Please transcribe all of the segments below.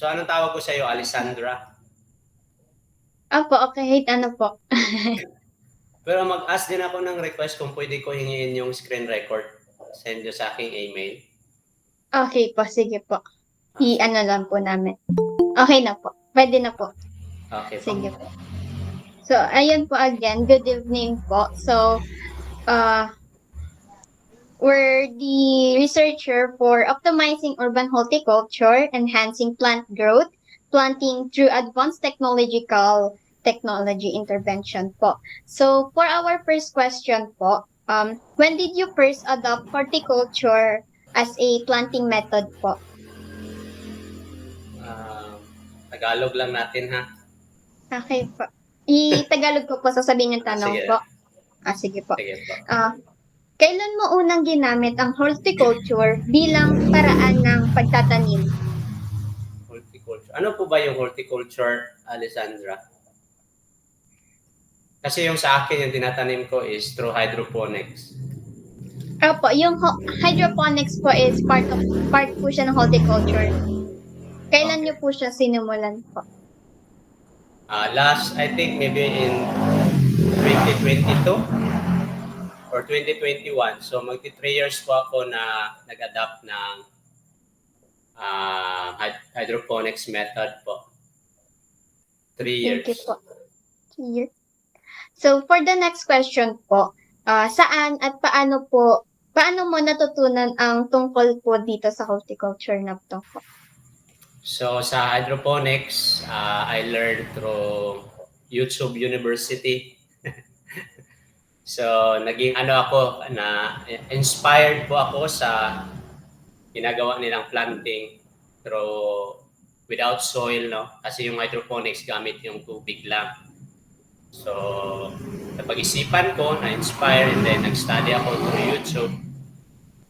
So anong tawag ko sa iyo, Alessandra? Opo, kahit ano po. Pero mag-ask din ako ng request kung pwede ko hingin yung screen record. Send nyo sa aking email. Okay po, sige po. Sige. I-ano lang po namin. Okay na po. Pwede na po. Okay po. Sige po. So, ayun po again. Good evening po. So, we're the researcher for optimizing urban horticulture, enhancing plant growth, planting through advanced technology intervention po. So, for our first question po, when did you first adopt horticulture as a planting method po? Tagalog lang natin ha. Okay po. I-Tagalog ko po sasabihin yung tanong Sige. po. Sige po. Sige po. Kailan mo unang ginamit ang horticulture bilang paraan ng pagtatanim? Horticulture. Ano po ba yung horticulture, Alessandra? Kasi yung sa akin, yung tinatanim ko is through hydroponics. Opo, yung hydroponics po is part po siya ng horticulture. Kailan niyo po siya sinimulan po? Last, I think maybe in 2022 or 2021. So magti 3 years po ako na nag-adapt ng hydroponics method po. 3 years. Thank you po. So for the next question po, saan at paano mo natutunan ang tungkol po dito sa horticulture na to po? So sa hydroponics, I learned through YouTube University. So naging ako na inspired po ako sa ginagawa nilang planting through without soil, no? Kasi yung hydroponics gamit yung tubig lang. So napag-isipan ko, na-inspire, and then nag-study ako through YouTube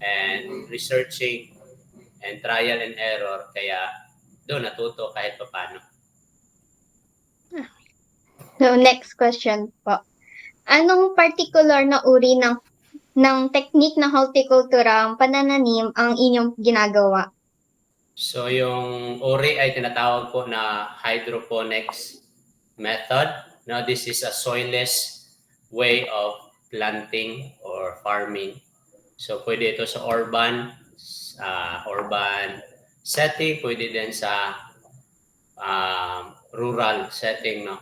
and researching and trial and error. Kaya doon natuto kahit paano. So next question po. Anong particular na uri ng technique na horticultura ang panananim ang inyong ginagawa? So yung uri ay tinatawag po na hydroponics method. Now this is a soilless way of planting or farming. So pwede ito sa urban setting, pwede din sa rural setting, no?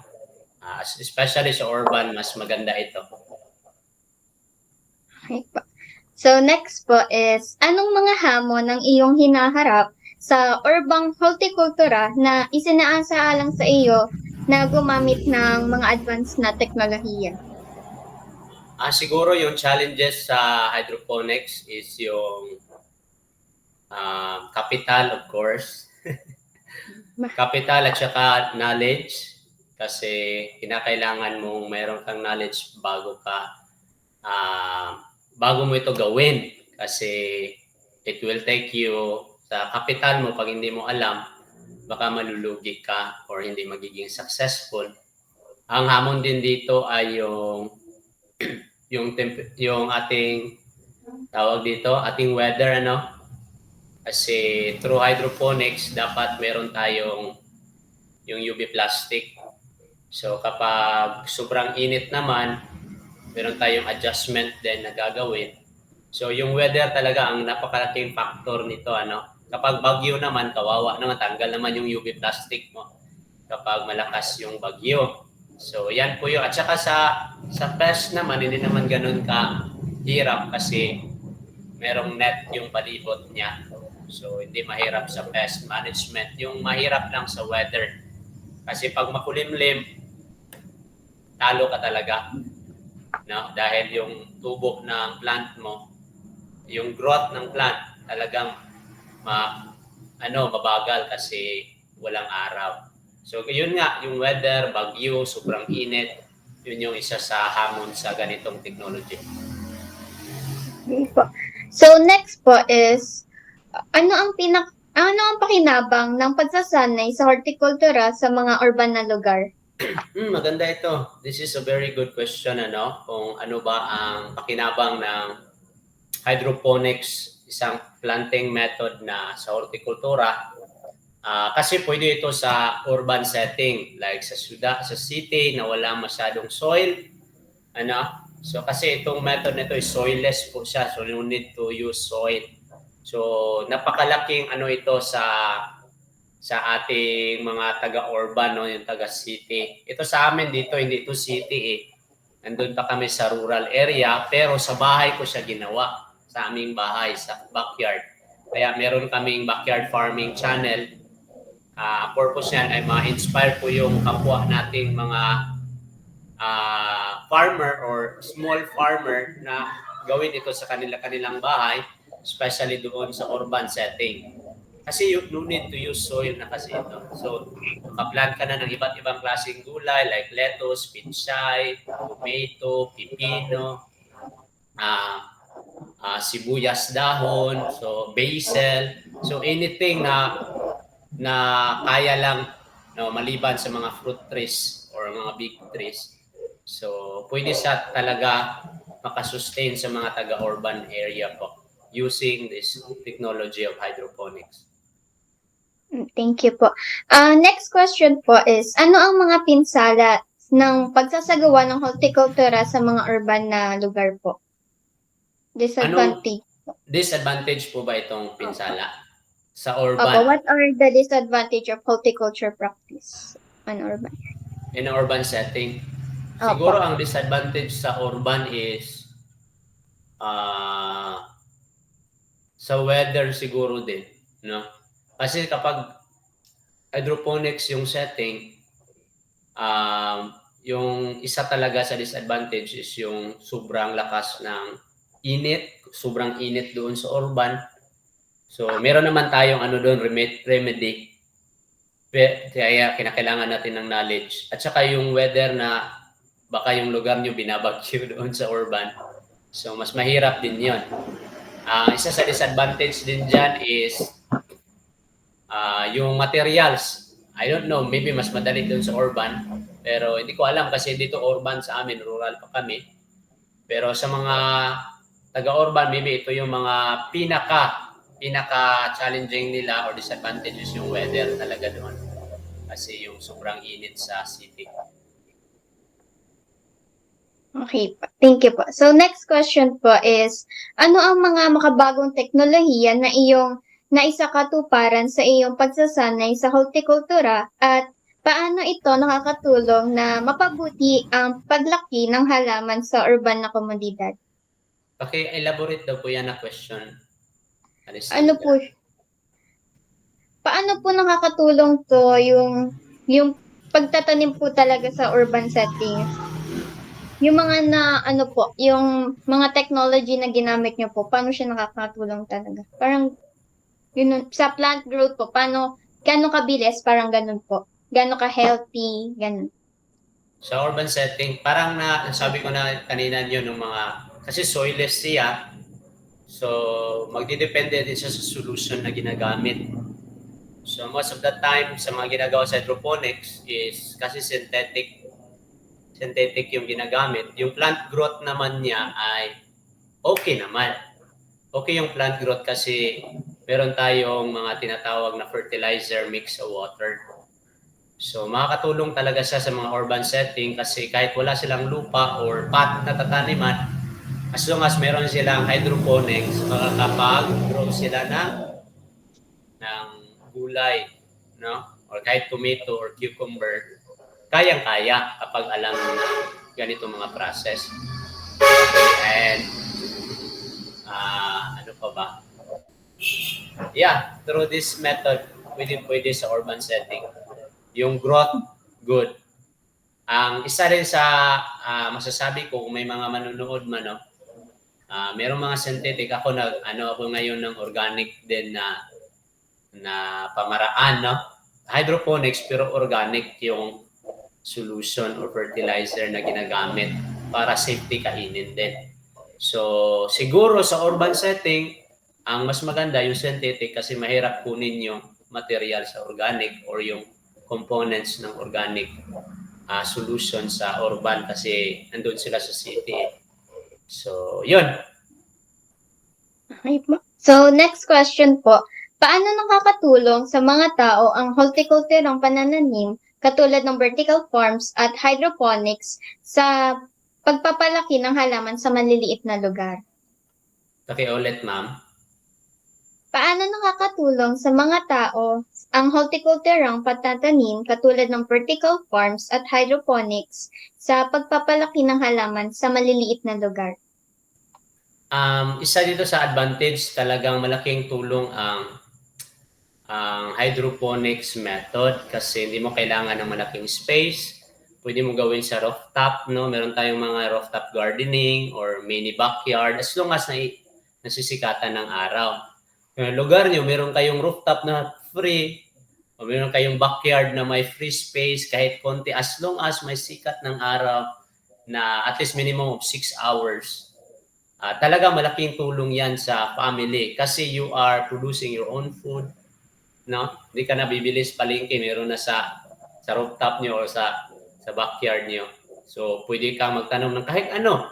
Especially sa urban, mas maganda ito. Okay po. So next po is, anong mga hamon ang iyong hinaharap sa urban horticultura na isinaalang sa iyo na gumamit ng mga advanced na teknolohiya? Siguro yung challenges sa hydroponics is yung capital, of course. Capital at saka knowledge. Kasi kinakailangan mong meron kang knowledge bago mo ito gawin. Kasi it will take you sa capital mo, pag hindi mo alam, baka malulugi ka or hindi magiging successful. Ang hamon din dito ay yung ating tawag dito, ating weather, ano? Kasi through hydroponics, dapat meron tayong yung UV plastic. So kapag sobrang init naman, meron tayong adjustment din na gagawin. So yung weather talaga ang napakalaking factor nito, ano? Kapag bagyo naman, kawawa naman, tanggal naman yung UV plastic mo kapag malakas yung bagyo. So yan po yun. At saka sa pest naman, hindi naman ganun ka hirap kasi merong net yung palibot niya. So hindi mahirap sa pest management. Yung mahirap lang sa weather. Kasi pag makulimlim, talo ka talaga. No? Dahil yung tubo ng plant mo, yung growth ng plant talagang mabagal kasi walang araw. So yun nga, yung weather, bagyo, sobrang init, yun yung isa sa hamon sa ganitong technology. Okay po. So next po is, ano ang pakinabang ng pagsasanay sa hortikultura sa mga urban na lugar? Maganda ito. This is a very good question, ano? Kung ano ba ang pakinabang ng hydroponics, isang planting method na sa hortikultura. Kasi pwede ito sa urban setting, like sa sa city na wala masyadong soil. So kasi itong method nito is soilless po siya, so you need to use soil. So napakalaking ito sa ating mga taga-urban, no, yung taga-city. Ito sa amin dito, hindi ito city eh. Nandun pa kami sa rural area, pero sa bahay ko siya ginawa. Sa aming bahay, sa backyard. Kaya meron kaming backyard farming channel. Purpose yan ay ma-inspire po yung kapwa nating mga farmer or small farmer na gawin ito sa kanilang bahay, especially doon sa urban setting. Kasi you need to use soil na kasi ito. So, makaplant ka na ng iba't ibang klaseng gulay like lettuce, pinchay, tomato, pipino, sibuyas dahon, so basil. So, anything na kaya lang maliban sa mga fruit trees or mga big trees. So, pwede siya talaga makasustain sa mga taga-urban area po using this technology of hydroponics. Thank you po. Next question po is, ano ang mga pinsala ng pagsasagawa ng horticultura sa mga urban na lugar po? Disadvantage. Disadvantage po ba itong pinsala sa Opo, urban? what are the disadvantage of horticulture practice on urban? In an urban setting? Opo. Siguro ang disadvantage sa urban is sa weather siguro din, no? Kasi kapag hydroponics yung setting, yung isa talaga sa disadvantage is yung sobrang lakas ng init, sobrang init doon sa urban. So, meron naman tayong doon, remedy. Kaya kinakailangan natin ng knowledge. At saka yung weather na baka yung lugar nyo binabagyo doon sa urban. So, mas mahirap din yun. Isa sa disadvantage din dyan is yung materials. I don't know, maybe mas madali doon sa urban. Pero hindi ko alam kasi dito urban sa amin, rural pa kami. Pero sa mga taga-urban, maybe ito yung mga pinaka-challenging nila or disadvantages yung weather talaga doon. Kasi yung sobrang init sa city. Okay po. Thank you po. So next question po is, ano ang mga makabagong teknolohiya na iyong naisakatuparan sa iyong pagsasanay sa hortikultura at paano ito nakakatulong na mapabuti ang paglaki ng halaman sa urban na komunidad? Okay, elaborate daw po yan na question. Ano po? Paano po nakakatulong to yung pagtatanim po talaga sa urban settings? Yung mga yung mga technology na ginamit niyo po, paano siya nakakatulong talaga? Parang yun, sa plant growth po, gaano kabilis, parang ganun po. Gaano ka-healthy, ganun. Sa urban setting, parang sabi ko na kanina yun ng kasi soilless siya. So, magdidepende din siya sa solution na ginagamit. So, most of the time, sa mga ginagawa sa hydroponics is kasi synthetic yung ginagamit. Yung plant growth naman niya ay okay naman. Okay yung plant growth kasi meron tayong mga tinatawag na fertilizer mix sa water. So, makakatulong talaga siya sa mga urban setting kasi kahit wala silang lupa or pot na tataniman, as long as meron silang hydroponics, makakapag-grow sila ng gulay, no? Or kahit tomato or cucumber, kayang-kaya kapag alam mo na ganito mga process. And, ano pa ba? Yeah, through this method, pwede sa urban setting. Yung growth, good. Ang isa rin sa masasabi ko kung may mga manunood man, merong mga synthetic. Ako ngayon ng organic din na pamaraan, no? Hydroponics pero organic yung solution or fertilizer na ginagamit para safety kainin din. So, siguro sa urban setting, ang mas maganda yung synthetic kasi mahirap kunin yung material sa organic or yung components ng organic solution sa urban kasi nandun sila sa city. So, yun. Okay po. So, next question po. Paano nakakatulong sa mga tao ang horticulturang panananim katulad ng vertical farms at hydroponics sa pagpapalaki ng halaman sa maliliit na lugar? Pakiulit, ma'am. Paano nakakatulong sa mga tao ang horticulturang panananim katulad ng vertical farms at hydroponics sa pagpapalaki ng halaman sa maliliit na lugar? Isa dito sa advantage, talagang malaking tulong ang hydroponics method kasi hindi mo kailangan ng malaking space. Pwede mo gawin sa rooftop, no? Meron tayong mga rooftop gardening or mini backyard as long as nasisikatan ng araw. Kung lugar nyo, meron kayong rooftop na free o meron kayong backyard na may free space kahit konti as long as may sikat ng araw na at least minimum of 6 hours. Talaga malaking tulong yan sa family kasi you are producing your own food. No? Hindi ka na bibili sa palengke, meron na sa rooftop nyo o sa backyard nyo. So, pwede kang magtanom ng kahit ano.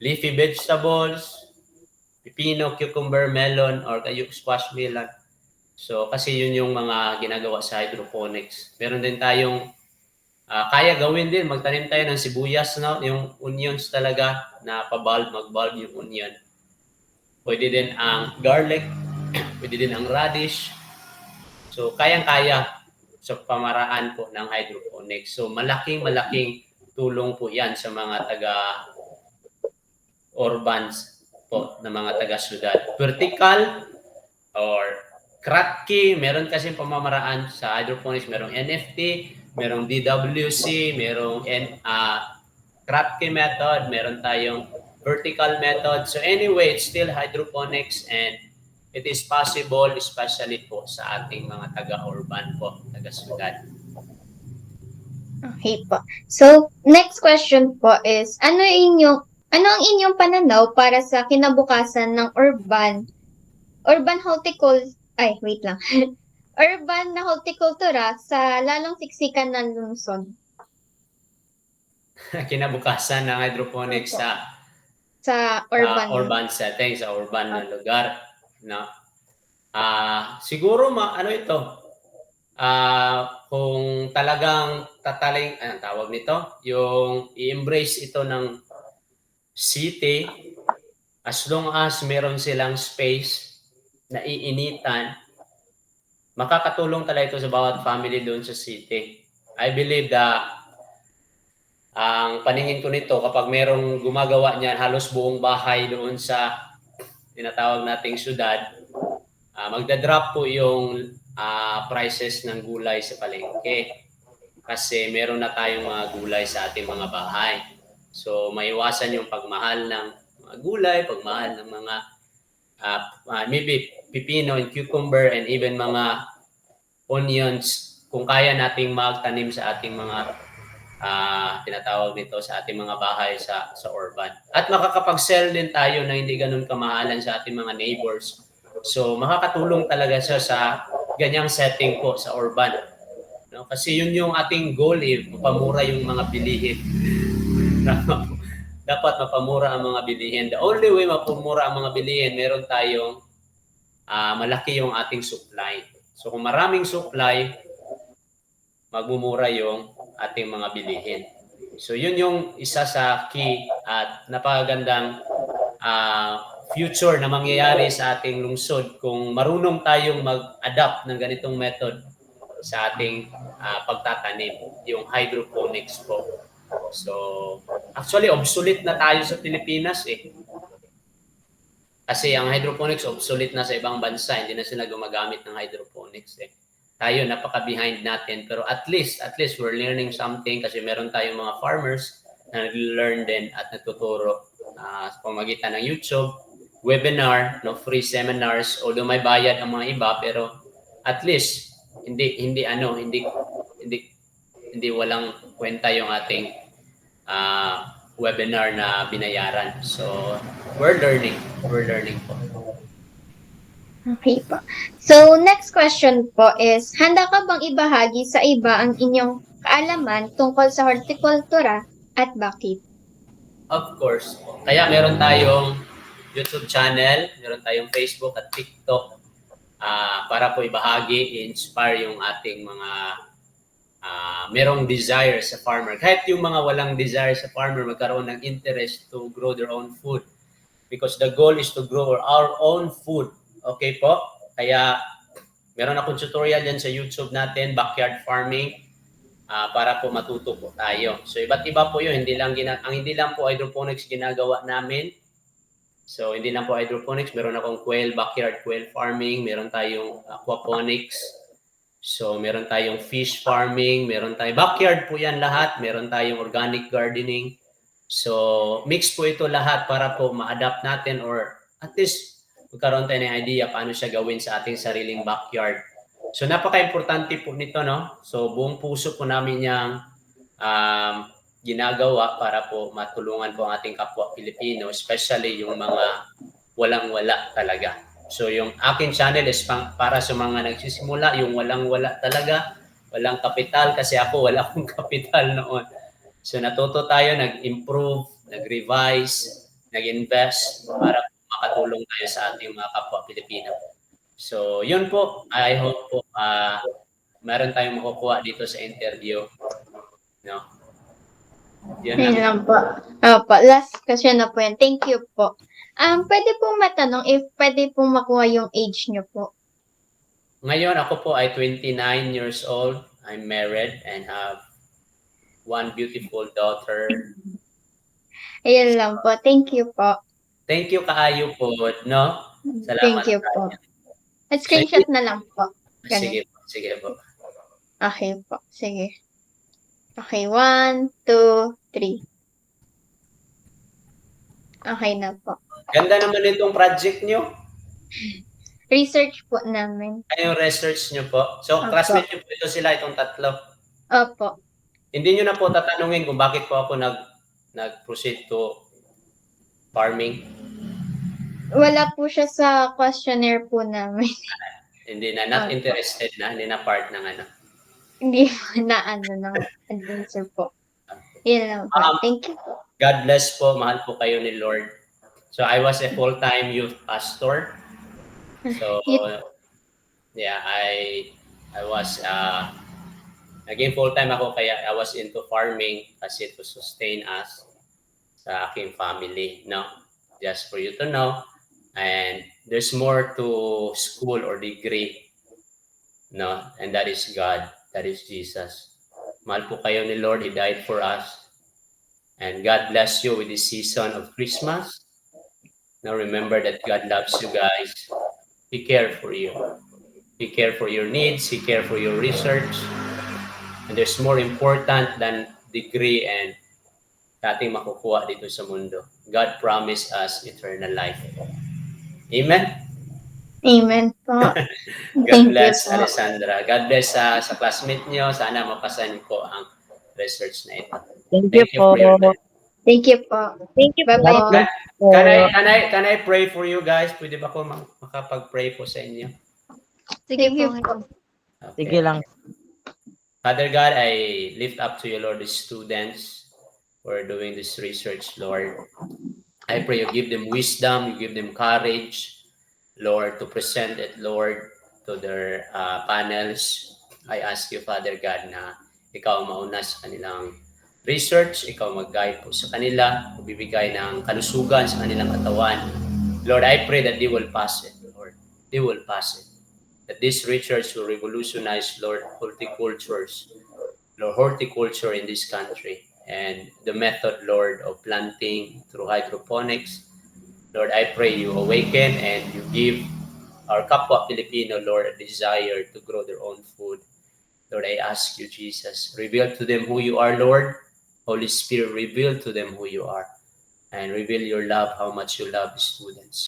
Leafy vegetables, pipino, cucumber, melon, or kayo squash melon. So, kasi yun yung mga ginagawa sa hydroponics. Meron din tayong kaya gawin din, magtanim tayo ng sibuyas, no? Yung onions talaga na mag-bulb yung onion. Pwede din ang garlic, pwede din ang radish. So, kayang-kaya sa pamaraan po ng hydroponics. So, malaking tulong po yan sa mga taga-urbans po, na mga taga-syudad. Vertical or Kratky, meron kasi pamamaraan sa hydroponics. Merong NFT, merong DWC, merong Kratky method, meron tayong vertical method. So anyway, it's still hydroponics and it is possible, especially po sa ating mga taga-urban po, taga-syudad. Okay po. So, next question po is, ano ang inyong pananaw para sa kinabukasan ng urban urban na hortikultura sa lalong siksikan ng lungsod? Kinabukasan ng hydroponics sa urban setting, sa urban na lugar, no? Siguro kung talagang anong tawag nito, yung i-embrace ito ng city, as long as meron silang space na iinitan, makakatulong talaga ito sa bawat family doon sa city. I believe that ang paningin ko nito, kapag merong gumagawa niyan, halos buong bahay doon sa tinatawag nating syudad, magdadrop po yung prices ng gulay sa palengke. Kasi meron na tayong mga gulay sa ating mga bahay. So, maiwasan yung pagmahal ng mga gulay, pagmahal ng mga maybe pipino and cucumber and even mga onions kung kaya nating magtanim sa ating mga tinatawag nito sa ating mga bahay sa urban. At makakapag-sell din tayo na hindi ganun kamahalan sa ating mga neighbors. So makakatulong talaga siya sa ganyang setting po sa urban. No? Kasi yun yung ating goal, mapamura yung mga bilihin. Dapat mapamura ang mga bilihin. The only way mapamura ang mga bilihin, meron tayong malaki yung ating supply. So kung maraming supply, magmumura yung ating mga bilihin. So yun yung isa sa key at napakagandang future na mangyayari sa ating lungsod kung marunong tayong mag-adapt ng ganitong method sa ating pagtatanim, yung hydroponics po. So actually obsolete na tayo sa Pilipinas Kasi ang hydroponics obsolete na sa ibang bansa, hindi na sila gumagamit ng hydroponics Tayo napaka-behind natin, pero at least we're learning something kasi meron tayong mga farmers na nag-learn din at natuturo sa pamamagitan ng YouTube, webinar, free seminars, although may bayad ang mga iba, pero at least hindi walang kwenta yung ating webinar na binayaran. So we're learning po. Okay po. So, next question po is, handa ka bang ibahagi sa iba ang inyong kaalaman tungkol sa hortikultura at bakit? Of course. Kaya meron tayong YouTube channel, meron tayong Facebook at TikTok. para po ibahagi, inspire yung ating mga merong desire sa farmer. Kahit yung mga walang desire sa farmer, magkaroon ng interest to grow their own food. Because the goal is to grow our own food. Okay po? Kaya meron akong tutorial dyan sa YouTube natin, backyard farming, para po matuto po tayo. So iba't iba po yun. Ang hindi lang po hydroponics ginagawa namin. So hindi lang po hydroponics, meron akong backyard quail farming, meron tayong aquaponics. So meron tayong fish farming, meron tayong backyard po yan lahat, meron tayong organic gardening. So mix po ito lahat para po ma-adapt natin or at least magkaroon tayo ng idea paano siya gawin sa ating sariling backyard. So napaka-importante po nito, no? So buong puso po namin yung ginagawa para po matulungan po ang ating kapwa Pilipino, especially yung mga walang-wala talaga. So yung akin channel is para sa mga nagsisimula, yung walang-wala talaga, walang kapital kasi ako wala akong kapital noon. So natuto tayo, nag-improve, nag-revise, nag-invest para makatulong tayo sa ating mga kapwa Pilipino. So yun po, I hope po meron tayong makukuha dito sa interview. No? Yun lang po. Opo, last question na po yan. Thank you po. Pwede pong matanong if pwede pong makuha yung age nyo po. Ngayon ako po ay 29 years old. I'm married and have one beautiful daughter. Ayun lang po. Thank you po. Thank you kaayo po, no? Salamat. Thank you po. Screenshot na lang po. Sige po, sige po. Okay po. Sige. Okay, 1, 2, 3. Okay na po. Ganda naman itong project nyo. Research po namin. Yung research nyo po. So, Opo. classmate nyo po ito sila, itong tatlo. Opo. Hindi nyo na po tatanungin kung bakit po ako nag-proceed to farming. Wala po siya sa questionnaire po namin. Hindi na, not interested na, hindi na part ng ano. Hindi po na ng adventure po. Yun lang po. Thank you po. God bless po, mahal po kayo ni Lord. So, I was a full-time youth pastor. So, yeah, I was, naging full-time ako kaya I was into farming kasi to sustain us sa aking family, no? Just for you to know. And there's more to school or degree, no? And that is God. That is Jesus. Mahal po kayo ni Lord. He died for us. And God bless you with this season of Christmas. Now remember that God loves you guys. He cares for you. He cares for your needs. He cares for your research. And there's more important than degree and ating makukuha dito sa mundo. God promised us eternal life. Amen? Amen po. God bless, Alessandra. God bless sa classmate nyo. Sana mapasan niyo po ang research na ito. Thank you po. for your time. Thank you po. Thank you. Bye-bye. Can I pray for you guys? Pwede ba ko makapag-pray po sa inyo? Sige po. Okay. Sige lang. Father God, I lift up to you, Lord, the students who are doing this research, Lord. I pray you give them wisdom, you give them courage, Lord, to present it, Lord, to their panels. I ask you, Father God, na ikaw mauna sa kanilang research, ikaw mag-guide po sa kanila, bibigay ng kalusugan sa kanilang katawan. Lord, I pray that they will pass it, Lord. They will pass it. That this research will revolutionize, Lord, horticulture in this country. And the method, Lord, of planting through hydroponics. Lord, I pray you awaken and you give our kapwa Filipino, Lord, a desire to grow their own food. Lord, I ask you, Jesus, reveal to them who you are, Lord. Holy Spirit, reveal to them who you are. And reveal your love, how much you love the students.